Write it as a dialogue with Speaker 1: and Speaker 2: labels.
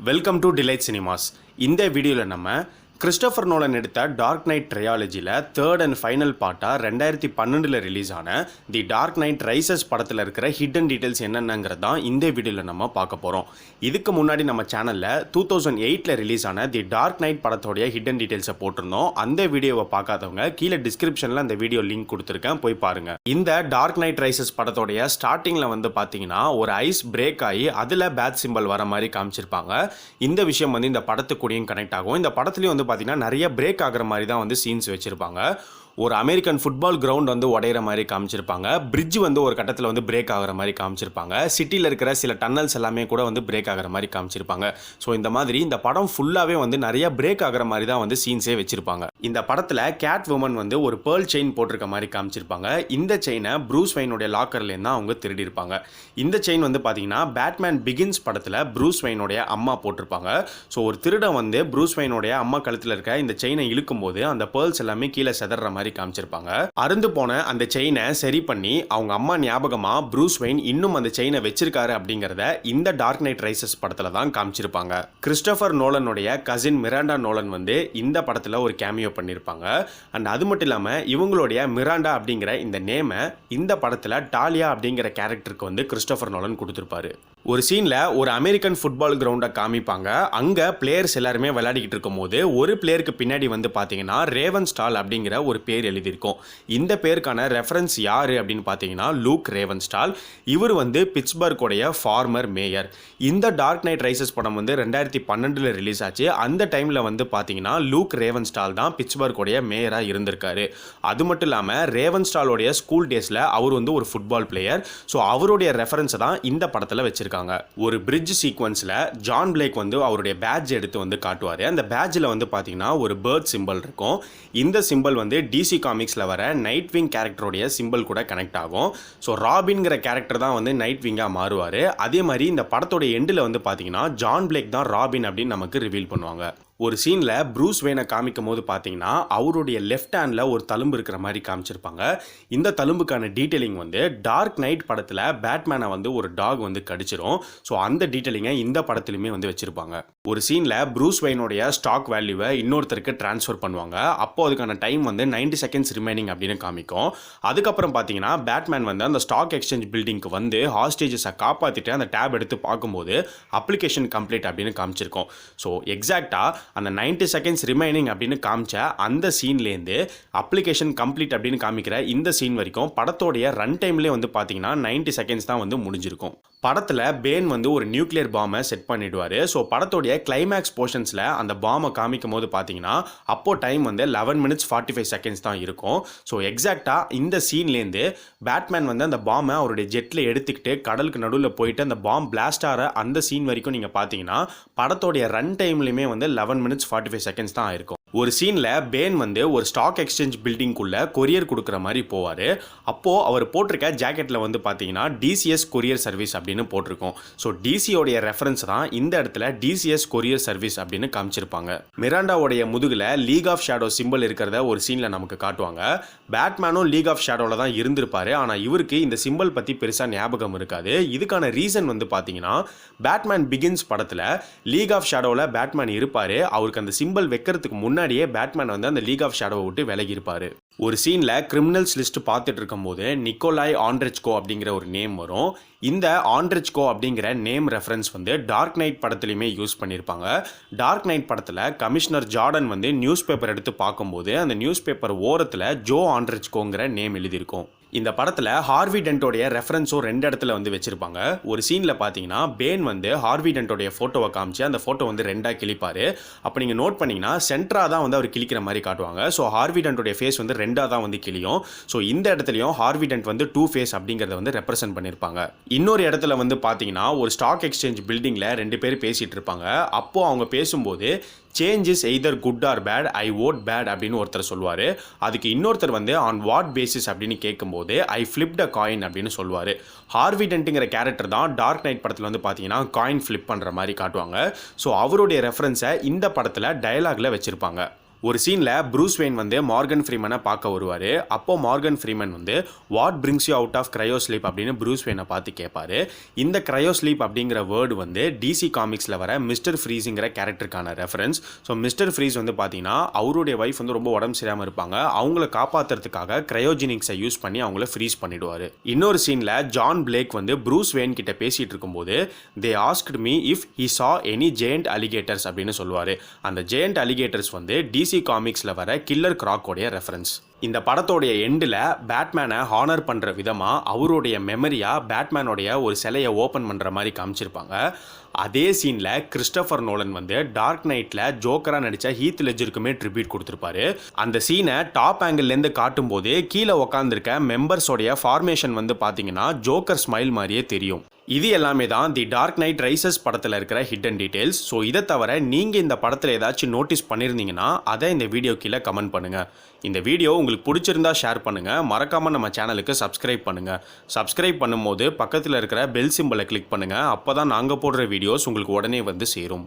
Speaker 1: Welcome to delight cinemas. இந்த வீடியோவில் நம்ம கிறிஸ்டோஃபர் நோலன் எடுத்த டார்க் நைட் ட்ரையாலஜியில் தேர்ட் அண்ட் ஃபைனல் பார்ட்டாக 2012 ரிலீஸ் ஆன தி டார்க் நைட் ரைசஸ் படத்தில் இருக்கிற ஹிடன் டீட்டெயில்ஸ் என்னென்னங்கிறது தான் இந்த வீடியோவில் நம்ம பார்க்க போகிறோம். இதுக்கு முன்னாடி நம்ம சேனலில் 2008 ரிலீஸ் ஆன தி டார்க் நைட் படத்தோடைய ஹிடன் டீட்டெயில்ஸை போட்டிருந்தோம். அந்த வீடியோவை பார்க்காதவங்க கீழே டிஸ்கிரிப்ஷனில் அந்த வீடியோ லிங்க் கொடுத்துருக்கேன், போய் பாருங்கள். இந்த டார்க் நைட் ரைசஸ் படத்தோடைய ஸ்டார்டிங்கில் வந்து பார்த்தீங்கன்னா ஒரு ஐஸ் பிரேக் ஆகி அதில் பேட் சிம்பிள் வர மாதிரி காமிச்சிருப்பாங்க. இந்த விஷயம் வந்து இந்த படத்துக்கூடயும் கனெக்ட் ஆகும். இந்த படத்துலையும் வந்து பார்த்தீங்கன்னா நிறைய பிரேக் ஆகிற மாதிரி தான் வந்து சீன்ஸ் வச்சுருப்பாங்க. ஒரு அமெரிக்கன் ஃபுட்பால் கிரவுண்ட் வந்து உடையிற மாதிரி காமிச்சிருப்பாங்க. பிரிட்ஜ் வந்து ஒரு கட்டத்தில் வந்து பிரேக் ஆகிற மாதிரி காமிச்சிருப்பாங்க. சிட்டியில் இருக்கிற சில டன்னல்ஸ் எல்லாமே கூட வந்து பிரேக் ஆகிற மாதிரி காமிச்சிருப்பாங்க. ஸோ இந்த மாதிரி இந்த படம் ஃபுல்லாகவே வந்து நிறைய பிரேக் ஆகிற மாதிரி தான் வந்து சீன்ஸே வச்சிருப்பாங்க. இந்த படத்தில் கேட் உமன் வந்து ஒரு பேர்ல் செயின் போட்டிருக்க மாதிரி காமிச்சிருப்பாங்க. இந்த செயினை ப்ரூஸ் வெயினுடைய லாக்கர்லேருந்து தான் அவங்க திருடி இருப்பாங்க. இந்த செயின் வந்து பார்த்தீங்கன்னா பேட்மேன் பிகின்ஸ் படத்தில் ப்ரூஸ் வெயினுடைய அம்மா போட்டிருப்பாங்க. ஸோ ஒரு திருடன் வந்து ப்ரூஸ் வெயினுடைய அம்மா கழுத்தில் இருக்க இந்த செயினை இழுக்கும் போது அந்த பேர்ல்ஸ் எல்லாமே கீழே செதற மாதிரி காமிச்சிருப்பாங்க. அருந்து போன அந்த செயினை சரி பண்ணி அவங்க அம்மா ஞாபகமா ப்ரூஸ் வெயின் இன்னும் அந்த செயினை வச்சிருக்காரு அப்படிங்கறத இந்த டார்க் நைட் ரைசஸ் படத்துல தான் காமிச்சிருப்பாங்க. கிறிஸ்டோபர் நோலனுடைய கசின் மிராண்டா நோலன் வந்து இந்த படத்துல ஒரு கேமியோ பண்ணிருப்பாங்க. அண்ட் அது மட்டும் இல்லாம இவங்களுடைய மிராண்டா அப்படிங்கிற இந்த நேமை இந்த படத்துல டாலியா அப்படிங்கிற கேரக்டருக்கு வந்து கிறிஸ்டோபர் நோலன் கொடுத்திருப்பாரு. ஒரு சீன்ல ஒரு அமெரிக்கன் ஃபுட்பால் கிரவுண்டை காமிப்பாங்க. அங்க பிளேயர்ஸ் எல்லாருமே விளையாடிக்கிட்டு இருக்கும் போது ஒரு பிளேயருக்கு பின்னாடி வந்து பாத்தீங்கன்னா ரேவன் ஸ்டால் அப்படிங்கிற ஒரு பேர் எழுதியிருக்கும். இந்த பேருக்கான ரெஃபரன்ஸ் யாரு அப்படின்னு பார்த்தீங்கன்னா லூக் ரேவன் ஸ்டால். இவர் வந்து பிட்ஸ்பர்கோடைய ஃபார்மர் மேயர். இந்த டார்க் நைட் ரைசஸ் படம் வந்து 2012 ரிலீஸ் ஆச்சு. அந்த டைம்ல வந்து பார்த்தீங்கன்னா லூக் ரேவன் ஸ்டால் தான் பிட்ஸ்பர்கோடைய மேயராக இருந்திருக்காரு. அது மட்டும் இல்லாமல் ரேவன் ஸ்டாலோடைய ஸ்கூல் டேஸில் அவர் வந்து ஒரு ஃபுட்பால் பிளேயர். ஸோ அவருடைய ரெஃபரன்ஸை தான் இந்த படத்தில் வச்சிருக்காங்க. ஒரு பிரிட்ஜ் சீக்வன்ஸில் ஜான் பிளேக் வந்து அவருடைய பேட்ஜ் எடுத்து வந்து காட்டுவார். அந்த பேட்ஜில் வந்து பார்த்தீங்கன்னா ஒரு பேர்ட் சிம்பிள் இருக்கும். இந்த சிம்பிள் வந்து டிசி காமிக்ஸில் வர நைட் விங் கேரக்டருடைய சிம்பிள் கூட கனெக்ட் ஆகும். ஸோ ராபின்கிற கேரக்டர் தான் வந்து நைட் விங்காக மாறுவார். அதே மாதிரி இந்த படத்தோட எண்டில் வந்து பார்த்தீங்கன்னா ஜான் பிளேக் தான் ராபின் அப்படின்னு நமக்கு ரிவீல் பண்ணுவாங்க. ஒரு சீனில் ப்ரூஸ் வெயினை காமிக்கும் போது பார்த்தீங்கன்னா அவருடைய லெஃப்ட் ஹேண்டில் ஒரு தழும்பு இருக்கிற மாதிரி காமிச்சிருப்பாங்க. இந்த தழும்புக்கான டீட்டெயிலிங் வந்து டார்க் நைட் படத்தில் பேட்மேனை வந்து ஒரு டாக் வந்து கடிச்சிரும். ஸோ அந்த டீட்டெயிலிங்கை இந்த படத்துலையுமே வந்து வச்சிருப்பாங்க. ஒரு சீனில் ப்ரூஸ் வெயினுடைய ஸ்டாக் வேல்யூவை இன்னொருத்தருக்கு ட்ரான்ஸ்ஃபர் பண்ணுவாங்க. அப்போ அதுக்கான டைம் வந்து 90 செகண்ட்ஸ் ரிமைனிங் அப்படின்னு காமிக்கும். அதுக்கப்புறம் பார்த்தீங்கன்னா பேட்மேன் வந்து அந்த ஸ்டாக் எக்ஸ்சேஞ்ச் பில்டிங்க்கு வந்து ஹாஸ்டேஜஸை காப்பாற்றிட்டு அந்த டேப் எடுத்து பார்க்கும்போது அப்ளிகேஷன் கம்ப்ளீட் அப்படின்னு காமிச்சிருக்கோம். ஸோ எக்ஸாக்டாக அந்த 90 செகண்ட்ஸ் ரிமைனிங் அப்படின்னு காமிச்ச அந்த சீன்லேருந்து அப்ளிகேஷன் கம்ப்ளீட் அப்படின்னு காமிக்கிற இந்த சீன் வரைக்கும் படத்தோடைய ரன் டைம்லேயே வந்து பார்த்தீங்கன்னா 90 செகண்ட்ஸ் தான் வந்து முடிஞ்சிருக்கும். படத்தில் பேன் வந்து ஒரு நியூக்ளியர் பாம்பை செட் பண்ணிடுவார். ஸோ படத்தோடைய கிளைமேக்ஸ் போர்ஷன்ஸில் அந்த பாம்பை காமிக்கும் போது பார்த்தீங்கன்னா அப்போ டைம் வந்து 11 minutes 45 seconds தான் இருக்கும். ஸோ எக்ஸாக்டாக இந்த சீன்லேருந்து பேட்மேன் வந்து அந்த பாம்பை அவருடைய ஜெட்டில் எடுத்துக்கிட்டு கடலுக்கு நடுவில் போயிட்டு அந்த பாம்பு பிளாஸ்ட் ஆகிற அந்த சீன் வரைக்கும் நீங்கள் பார்த்தீங்கன்னா படத்தோடைய ரன் டைம்லையுமே வந்து 11 minutes 45 seconds தான் இருக்கும். ஒரு சீனில் பேன் வந்து ஒரு ஸ்டாக் எக்ஸ்சேஞ்ச் பில்டிங்குள்ளே கொரியர் கொடுக்குற மாதிரி போவார். அப்போது அவர் போட்டிருக்க ஜாக்கெட்டில் வந்து பார்த்தீங்கன்னா டிசிஎஸ் கொரியர் சர்வீஸ் அப்படின்னு போட்டிருக்கோம். ஸோ டிசியோடைய ரெஃபரன்ஸ் தான் இந்த இடத்துல டிசிஎஸ் கொரியர் சர்வீஸ் அப்படின்னு காமிச்சிருப்பாங்க. மிராண்டாவோடைய முதுகில் லீக் ஆஃப் ஷேடோ சிம்பிள் இருக்கிறத ஒரு சீனில் நமக்கு காட்டுவாங்க. பேட்மேனும் லீக் ஆஃப் ஷேடோவில் தான் இருந்திருப்பாரு. ஆனால் இவருக்கு இந்த சிம்பிள் பற்றி பெருசாக ஞாபகம் இருக்காது. இதுக்கான ரீசன் வந்து பார்த்தீங்கன்னா பேட்மேன் பிகின்ஸ் படத்தில் லீக் ஆஃப் ஷேடோவில் பேட்மேன் இருப்பார். அவருக்கு அந்த சிம்பிள் வைக்கிறதுக்கு முன்னாடியே பேட்மேன் வந்து அந்த லீக் ஆஃப் ஷேடோவை விட்டு விலகி இருப்பாரு. ஒரு சீனில் கிரிமினல்ஸ் லிஸ்ட் பார்த்துட்டு இருக்கும்போது நிக்கோலாய் ஆண்ட்ரெச்கோ அப்படிங்கிற ஒரு நேம் வரும். இந்த ஆண்ட்ரெச்கோ அப்படிங்கிற நேம் ரெஃபரன்ஸ் வந்து டார்க் நைட் படத்துலையுமே யூஸ் பண்ணியிருப்பாங்க. டார்க் நைட் படத்தில் கமிஷனர் ஜார்டன் வந்து நியூஸ் பேப்பர் எடுத்து பார்க்கும்போது அந்த நியூஸ் பேப்பர் ஓரத்தில் ஜோ ஆண்ட்ரெச்கோங்கிற நேம் எழுதியிருக்கும். இந்த படத்தில் ஹார்வி டென்ட்டோடைய ரெஃபரன்ஸும் 2 இடத்துல வந்து வச்சிருப்பாங்க. ஒரு சீனில் பார்த்தீங்கன்னா பேன் வந்து ஹார்வி டென்ட்டோடைய ஃபோட்டோவை காமிச்சு அந்த ஃபோட்டோ வந்து 2ஆக கிழிப்பார். அப்போ நீங்கள் நோட் பண்ணிங்கன்னா சென்டராக தான் வந்து அவர் கிழிக்கிற மாதிரி காட்டுவாங்க. ஸோ ஹார்வி டென்ட்டோடைய ஃபேஸ் வந்து 2ஆக தான் வந்து கிளியும். ஸோ இந்த இடத்துலையும் ஹார்வி டென்ட் வந்து 2 ஃபேஸ் அப்படிங்கிறத வந்து ரெப்ரசென்ட் பண்ணியிருப்பாங்க. இன்னொரு இடத்துல வந்து பார்த்தீங்கன்னா ஒரு ஸ்டாக் எக்ஸ்சேஞ்ச் பில்டிங்கில் 2 பேர் பேசிகிட்டு இருப்பாங்க. அப்போது அவங்க பேசும்போது change is either good or bad, I vote bad அப்படின்னு ஒருத்தர் சொல்லுவார். அதுக்கு இன்னொருத்தர் வந்து ஆன் வாட் பேசிஸ் அப்படின்னு கேட்கும்போது ஐ ஃப்ளிப்ட் அ காயின் அப்படின்னு சொல்லுவார். ஹார்வி டென்ட்டுங்கிற கேரக்டர் தான் டார்க் நைட் படத்தில் வந்து பார்த்தீங்கன்னா காயின் ஃப்ளிப் பண்ணுற மாதிரி காட்டுவாங்க. ஸோ அவருடைய ரெஃபரன்ஸை இந்த படத்தில் டயலாகில் வச்சுருப்பாங்க. ஒரு சீனில் ப்ரூஸ் வெயின் வந்து மார்கன் ஃப்ரீமனை பார்க்க வருவார். அப்போ மார்கன் ஃப்ரீமன் வந்து what brings you out of cryo sleep அப்படின்னு ப்ரூஸ் வெயினை பார்த்து கேட்பாரு. இந்த கிரையோ ஸ்லீப் அப்படிங்கிற வேர்டு வந்து டிசி காமிக்ஸில் வர மிஸ்டர் ஃப்ரீஸுங்கிற கேரக்டருக்கான ரெஃபரன்ஸ். ஸோ மிஸ்டர் ஃப்ரீஸ் வந்து பார்த்தீங்கன்னா அவருடைய ஒய்ஃப் வந்து ரொம்ப உடம்பு சரியாமல் இருப்பாங்க. அவங்கள காப்பாற்றுறதுக்காக கிரையோஜெனிக்ஸை யூஸ் பண்ணி அவங்கள ஃப்ரீஸ் பண்ணிடுவார். இன்னொரு சீனில் ஜான் பிளேக் வந்து ப்ரூஸ் வெயின் கிட்ட பேசிகிட்டு இருக்கும்போது they asked me if he saw any giant alligators அப்படின்னு சொல்லுவார். அந்த ஜெயண்ட் அலிகேட்டர்ஸ் வந்து டிசி காமிக்ஸில் வர கில்லர் கிராக்கோடைய ரெஃபரன்ஸ். இந்த படத்தோடைய எண்டில் பேட்மேனை ஹானர் பண்ணுற விதமாக அவருடைய மெமரியாக பேட்மேனோடைய ஒரு சிலையை ஓப்பன் பண்ணுற மாதிரி காமிச்சிருப்பாங்க. அதே சீனில் கிறிஸ்டோஃபர் நோலன் வந்து டார்க் நைட்டில் ஜோக்கராக நடித்த ஹீத் லெட்ஜருக்குமே ட்ரிபியூட் கொடுத்துருப்பாரு. அந்த சீனை டாப் ஆங்கிள்லேருந்து காட்டும்போது கீழே உக்காந்துருக்க மெம்பர்ஸோடைய ஃபார்மேஷன் வந்து பார்த்தீங்கன்னா ஜோக்கர் ஸ்மைல் மாதிரியே தெரியும். இது எல்லாமே தான் தி டார்க் நைட் ரைசஸ் படத்தில் இருக்கிற ஹிடன் டீட்டெயில்ஸ். ஸோ இதை தவிர நீங்கள் இந்த படத்தில் ஏதாச்சும் நோட்டீஸ் பண்ணியிருந்தீங்கன்னா அதை இந்த வீடியோ கீழே கமெண்ட் பண்ணுங்கள். இந்த வீடியோ உங்களுக்கு பிடிச்சிருந்தா ஷேர் பண்ணுங்கள். மறக்காமல் நம்ம சேனலுக்கு சப்ஸ்கிரைப் பண்ணுங்கள். சப்ஸ்கிரைப் பண்ணும்போது பக்கத்தில் இருக்கிற பெல் சிம்பலை கிளிக் பண்ணுங்கள். அப்போ தான் நாங்கள் போடுற வீடியோஸ் உங்களுக்கு உடனே வந்து சேரும்.